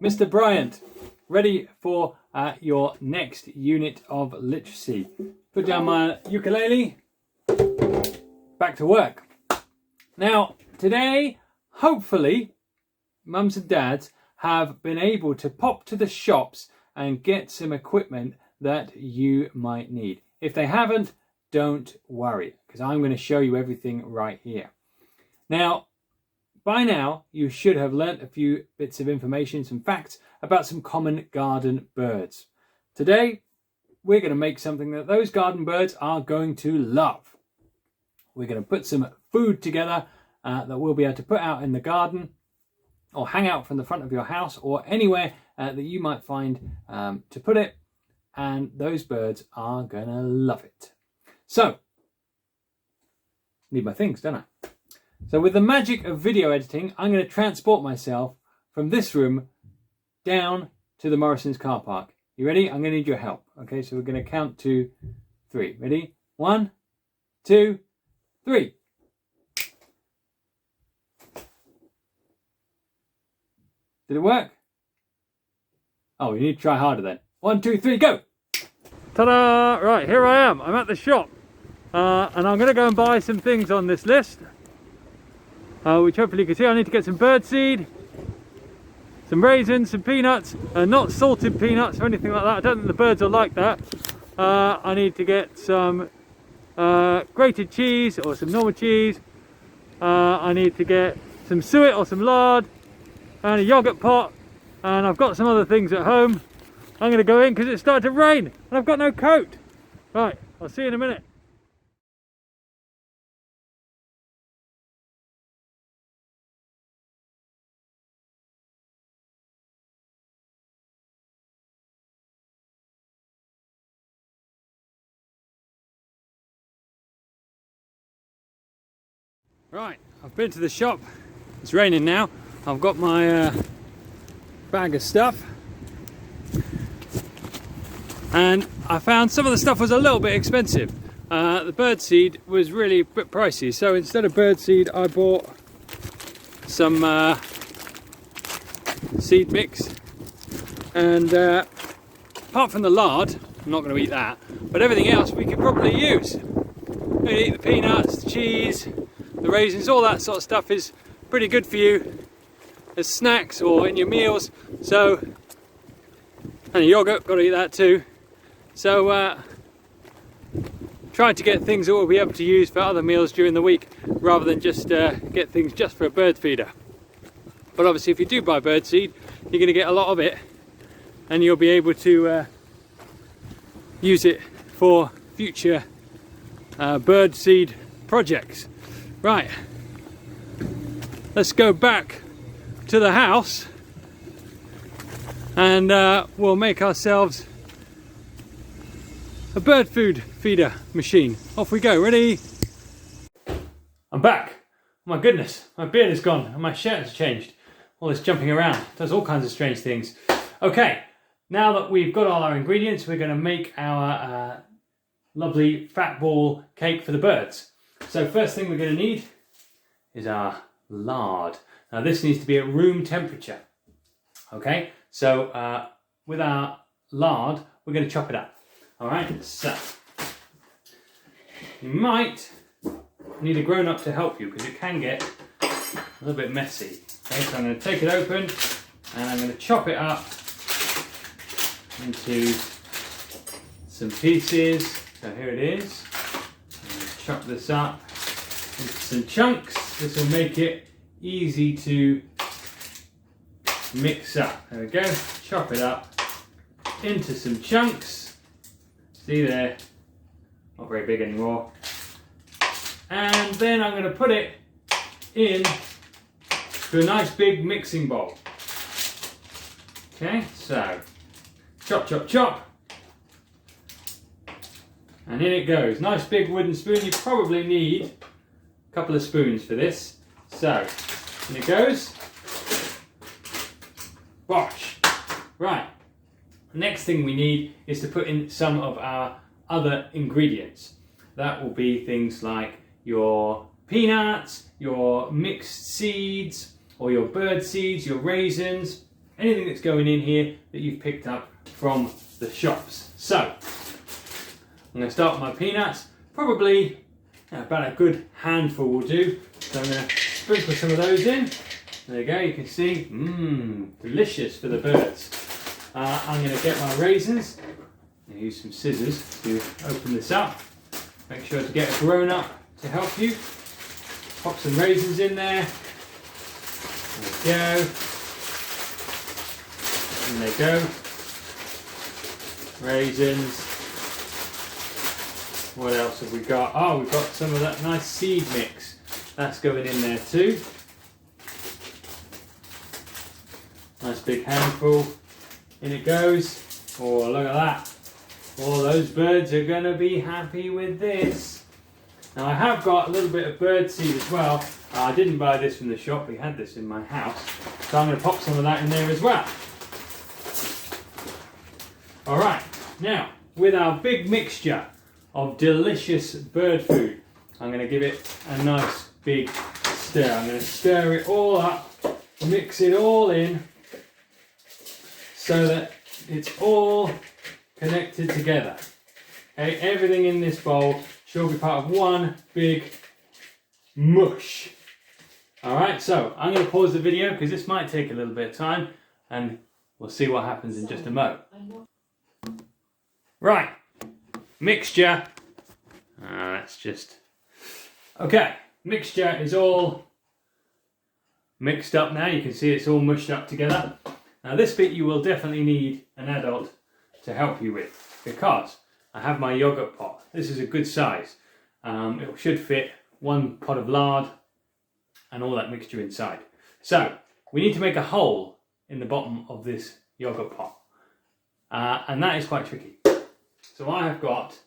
Mr Bryant, ready for your next unit of literacy. Put down my ukulele, back to work. Now, today, hopefully, mums and dads have been able to pop to the shops and get some equipment that you might need. If they haven't, don't worry, because I'm going to show you everything right here. Now, by now, you should have learnt a few bits of information, some facts about some common garden birds. Today, we're going to make something that those garden birds are going to love. We're going to put some food together that we'll be able to put out in the garden or hang out from the front of your house or anywhere that you might find to put it. And those birds are going to love it. So, need my things, don't I? So with the magic of video editing, I'm going to transport myself from this room down to the Morrison's car park. You ready? I'm going to need your help. Okay, so we're going to count to 3. Ready? 1, 2, 3. Did it work? Oh, you need to try harder then. 1, 2, 3, go! Ta-da! Right, here I am. I'm at the shop. And I'm going to go and buy some things on this list. Which hopefully you can see. I need to get some bird seed, some raisins, some peanuts, not salted peanuts or anything like that. I don't think the birds will like that. I need to get some grated cheese or some normal cheese. I need to get some suet or some lard and a yogurt pot, and I've got some other things at home. I'm going to go in because it's started to rain and I've got no coat. Right, I'll see you in a minute. Right, I've been to the shop. It's raining now. I've got my bag of stuff, and I found some of the stuff was a little bit expensive. The bird seed was really a bit pricey, so instead of bird seed I bought some seed mix, and apart from the lard, I'm not going to eat that, but everything else we could probably use. We could eat the peanuts, the cheese, the raisins, all that sort of stuff is pretty good for you as snacks or in your meals. So, and yogurt, got to eat that too. So try to get things that we'll be able to use for other meals during the week rather than just get things just for a bird feeder. But obviously if you do buy bird seed, you're going to get a lot of it and you'll be able to use it for future bird seed projects. Right, let's go back to the house and we'll make ourselves a bird food feeder machine. Off we go, ready? I'm back. Oh my goodness, my beard is gone and my shirt has changed. All this jumping around, does all kinds of strange things. Okay, now that we've got all our ingredients, we're going to make our lovely fat ball cake for the birds. So first thing we're going to need is our lard. Now this needs to be at room temperature. Okay, so with our lard, we're going to chop it up. All right, so you might need a grown-up to help you because it can get a little bit messy. Okay, so I'm going to take it open and I'm going to chop it up into some pieces. So here it is. Chop this up into some chunks. This will make it easy to mix up. There we go. Chop it up into some chunks. See there? Not very big anymore. And then I'm going to put it in to a nice big mixing bowl. Okay, so chop, chop, chop. And in it goes. Nice big wooden spoon. You probably need a couple of spoons for this. So, in it goes. Bosh. Right. Next thing we need is to put in some of our other ingredients. That will be things like your peanuts, your mixed seeds, or your bird seeds, your raisins, anything that's going in here that you've picked up from the shops. So I'm going to start with my peanuts. Probably about a good handful will do. So I'm going to sprinkle some of those in. There you go, you can see, delicious for the birds. I'm going to get my raisins. I'm going to use some scissors to open this up. Make sure to get a grown up to help you. Pop some raisins in there. There we go. And they go. Raisins. What else have we got? Oh, we've got some of that nice seed mix. That's going in there too. Nice big handful. In it goes. Oh, look at that. Oh, those birds are going to be happy with this. Now I have got a little bit of bird seed as well. I didn't buy this from the shop, we had this in my house. So I'm going to pop some of that in there as well. Alright, now with our big mixture of delicious bird food, I'm going to give it a nice big stir. I'm going to stir it all up, mix it all in so that it's all connected together. Okay, everything in this bowl should be part of one big mush. Alright, so I'm going to pause the video because this might take a little bit of time and we'll see what happens in just a moment. Right, mixture. That's just... Okay, mixture is all mixed up now. You can see it's all mushed up together. Now this bit you will definitely need an adult to help you with because I have my yogurt pot. This is a good size. It should fit one pot of lard and all that mixture inside. So we need to make a hole in the bottom of this yogurt pot. And that is quite tricky. So I have got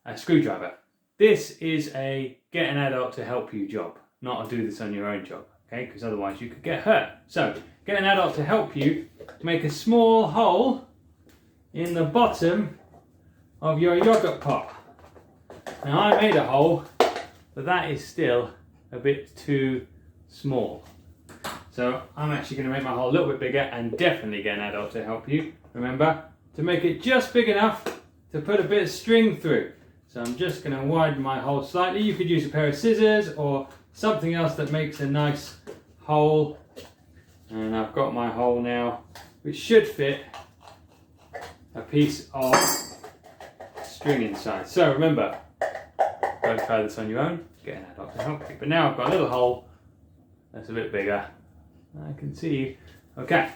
a screwdriver. This is a get an adult to help you job, not a do this on your own job, okay? Because otherwise you could get hurt. So get an adult to help you to make a small hole in the bottom of your yogurt pot. Now I made a hole, but that is still a bit too small. So I'm actually going to make my hole a little bit bigger and definitely get an adult to help you. Remember to make it just big enough to put a bit of string through. So I'm just going to widen my hole slightly. You could use a pair of scissors or something else that makes a nice hole. And I've got my hole now, which should fit a piece of string inside. So remember, don't try this on your own, get an adult to help you. But now I've got a little hole that's a bit bigger. I can see you. Okay,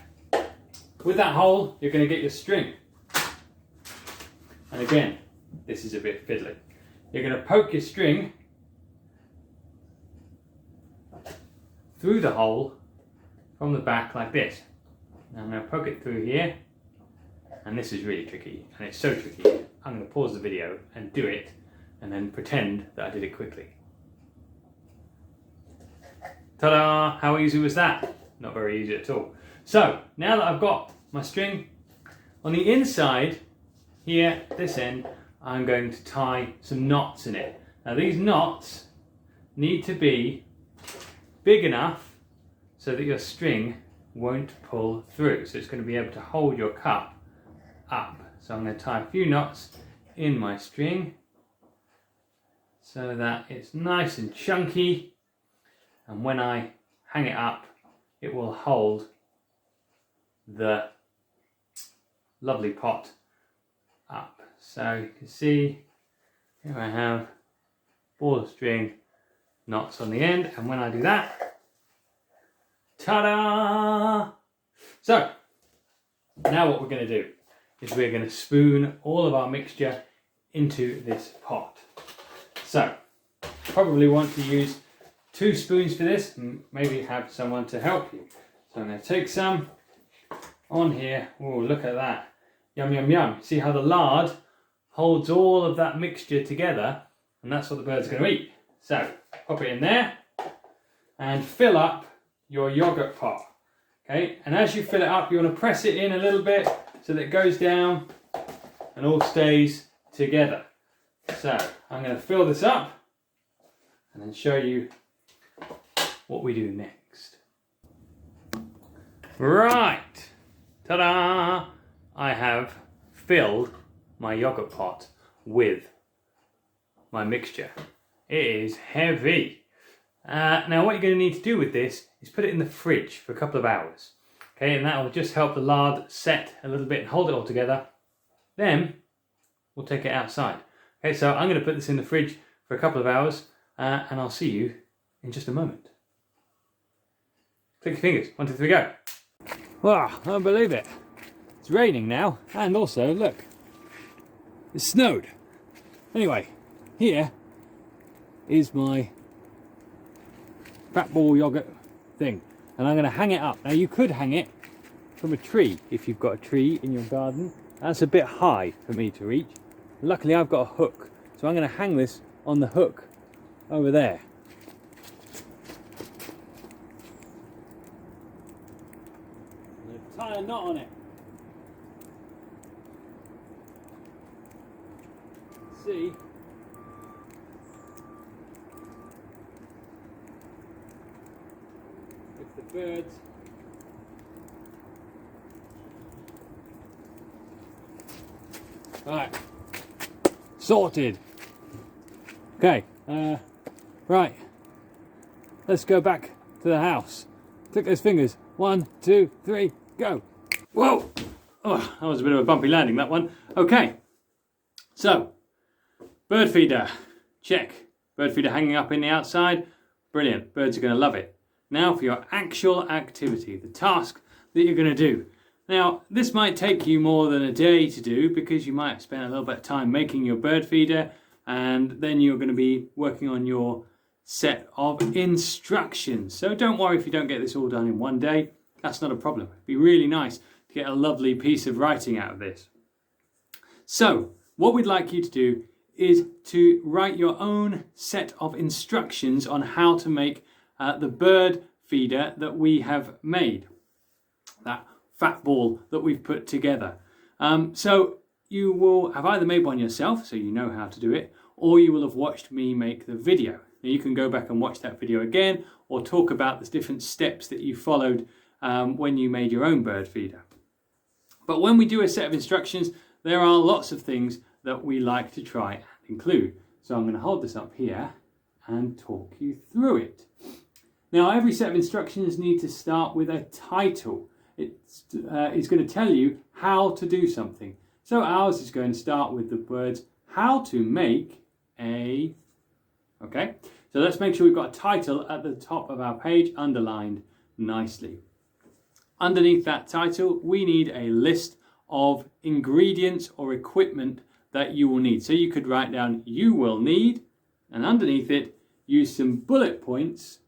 with that hole, you're going to get your string. And again, this is a bit fiddly. You're going to poke your string through the hole from the back like this. Now I'm going to poke it through here. And this is really tricky, and it's so tricky. I'm going to pause the video and do it, and then pretend that I did it quickly. Ta-da! How easy was that? Not very easy at all. So, now that I've got my string, on the inside, here, this end, I'm going to tie some knots in it. Now these knots need to be big enough so that your string won't pull through. So it's going to be able to hold your cup up. So I'm going to tie a few knots in my string so that it's nice and chunky, and when I hang it up it will hold the lovely pot up. So you can see here I have ball of string, knots on the end, and when I do that, ta-da! So now what we're going to do is we're going to spoon all of our mixture into this pot. So probably want to use 2 spoons for this, and maybe have someone to help you. So I'm going to take some on here. Oh, look at that. Yum, yum, yum. See how the lard holds all of that mixture together, and that's what the birds are going to eat. So pop it in there and fill up your yogurt pot. Okay, and as you fill it up, you want to press it in a little bit so that it goes down and all stays together. So I'm going to fill this up and then show you what we do next. Right, ta-da! I have filled my yogurt pot with my mixture. It is heavy. Now what you're going to need to do with this is put it in the fridge for a couple of hours. Okay, and that will just help the lard set a little bit and hold it all together. Then we'll take it outside. Okay, so I'm going to put this in the fridge for a couple of hours and I'll see you in just a moment. Click your fingers. 1, 2, 3, go. Wow, I don't believe it. It's raining now, and also, look, it snowed. Anyway, here is my fat ball yogurt thing, and I'm going to hang it up. Now you could hang it from a tree if you've got a tree in your garden. That's a bit high for me to reach. Luckily I've got a hook, so I'm going to hang this on the hook over there. I'm going to tie a knot on it. See? If the birds right, sorted. Okay, right, let's go back to the house. Click those fingers. 1, 2, 3, go. Whoa! Oh, that was a bit of a bumpy landing, that one. Okay, so bird feeder, check. Bird feeder hanging up in the outside, brilliant. Birds are going to love it. Now for your actual activity, the task that you're going to do. Now, this might take you more than a day to do because you might have spent a little bit of time making your bird feeder, and then you're going to be working on your set of instructions. So don't worry if you don't get this all done in one day. That's not a problem. It'd be really nice to get a lovely piece of writing out of this. So what we'd like you to do is to write your own set of instructions on how to make the bird feeder that we have made. That fat ball that we've put together. So you will have either made one yourself, so you know how to do it, or you will have watched me make the video. Now you can go back and watch that video again, or talk about the different steps that you followed when you made your own bird feeder. But when we do a set of instructions, there are lots of things that we like to try and include. So I'm going to hold this up here and talk you through it. Now every set of instructions need to start with a title. It's going to tell you how to do something. So ours is going to start with the words how to make a... Okay, so let's make sure we've got a title at the top of our page underlined nicely. Underneath that title we need a list of ingredients or equipment that you will need. So you could write down you will need, and underneath it use some bullet points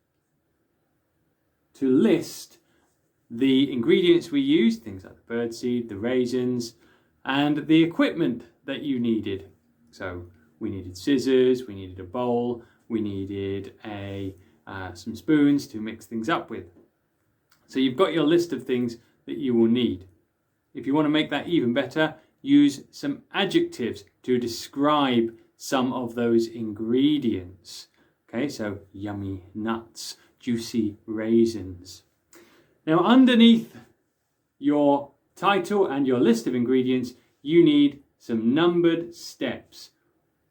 to list the ingredients we used, things like the birdseed, the raisins, and the equipment that you needed. So we needed scissors, we needed a bowl, we needed some spoons to mix things up with. So you've got your list of things that you will need. If you want to make that even better, use some adjectives to describe some of those ingredients. Okay, so yummy nuts, juicy raisins. Now underneath your title and your list of ingredients, you need some numbered steps.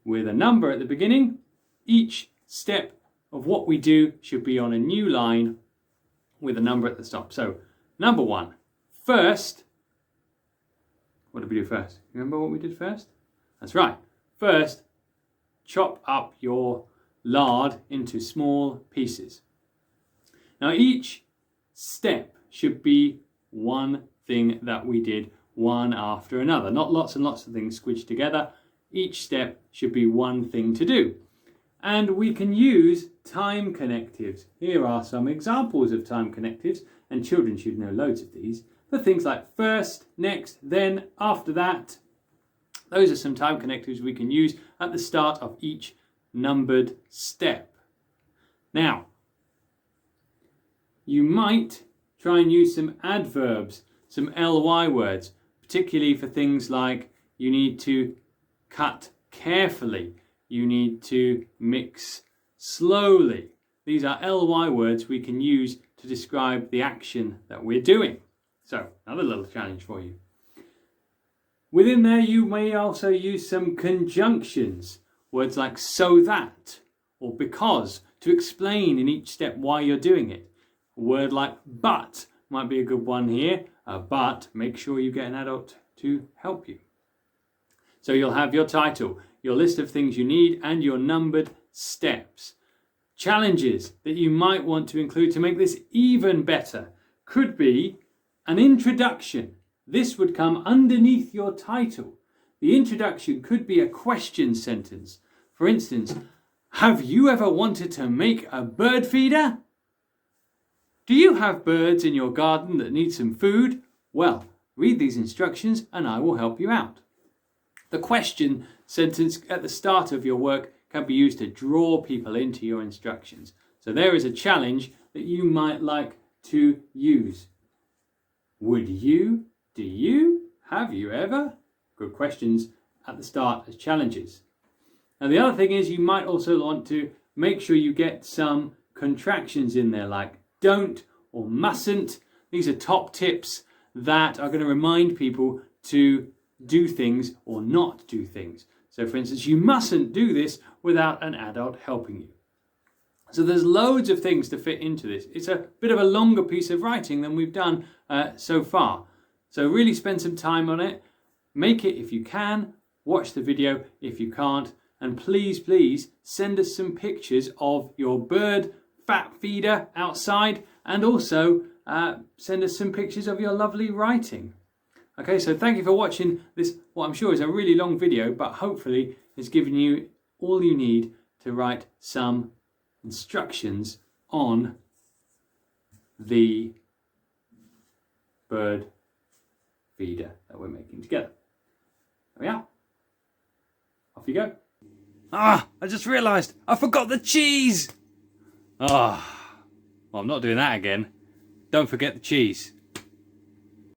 With a number at the beginning, each step of what we do should be on a new line with a number at the top. So, number 1, first, what did we do first? Remember what we did first? That's right. First, chop up your lard into small pieces. Now each step should be one thing that we did one after another, not lots and lots of things squished together. Each step should be one thing to do. And we can use time connectives. Here are some examples of time connectives, and children should know loads of these, for things like first, next, then, after that. Those are some time connectives we can use at the start of each numbered step. Now, you might try and use some adverbs, some ly words, particularly for things like you need to cut carefully, you need to mix slowly. These are ly words we can use to describe the action that we're doing. So, another little challenge for you. Within there, you may also use some conjunctions. Words like so that or because to explain in each step why you're doing it. A word like but might be a good one here. But make sure you get an adult to help you. So you'll have your title, your list of things you need, and your numbered steps. Challenges that you might want to include to make this even better could be an introduction. This would come underneath your title. The introduction could be a question sentence. For instance, have you ever wanted to make a bird feeder? Do you have birds in your garden that need some food? Well, read these instructions and I will help you out. The question sentence at the start of your work can be used to draw people into your instructions. So there is a challenge that you might like to use. Would you? Do you? Have you ever? Good questions at the start as challenges. Now the other thing is you might also want to make sure you get some contractions in there like don't or mustn't. These are top tips that are going to remind people to do things or not do things. So for instance, you mustn't do this without an adult helping you. So there's loads of things to fit into this. It's a bit of a longer piece of writing than we've done so far. So really spend some time on it. Make it if you can. Watch the video if you can't. And please, please send us some pictures of your bird fat feeder outside, and also send us some pictures of your lovely writing. Okay, so thank you for watching this, what I'm sure is a really long video, but hopefully it's given you all you need to write some instructions on the bird feeder that we're making together. There we are. Off you go. Ah, I just realised I forgot the cheese. Ah, well, I'm not doing that again. Don't forget the cheese.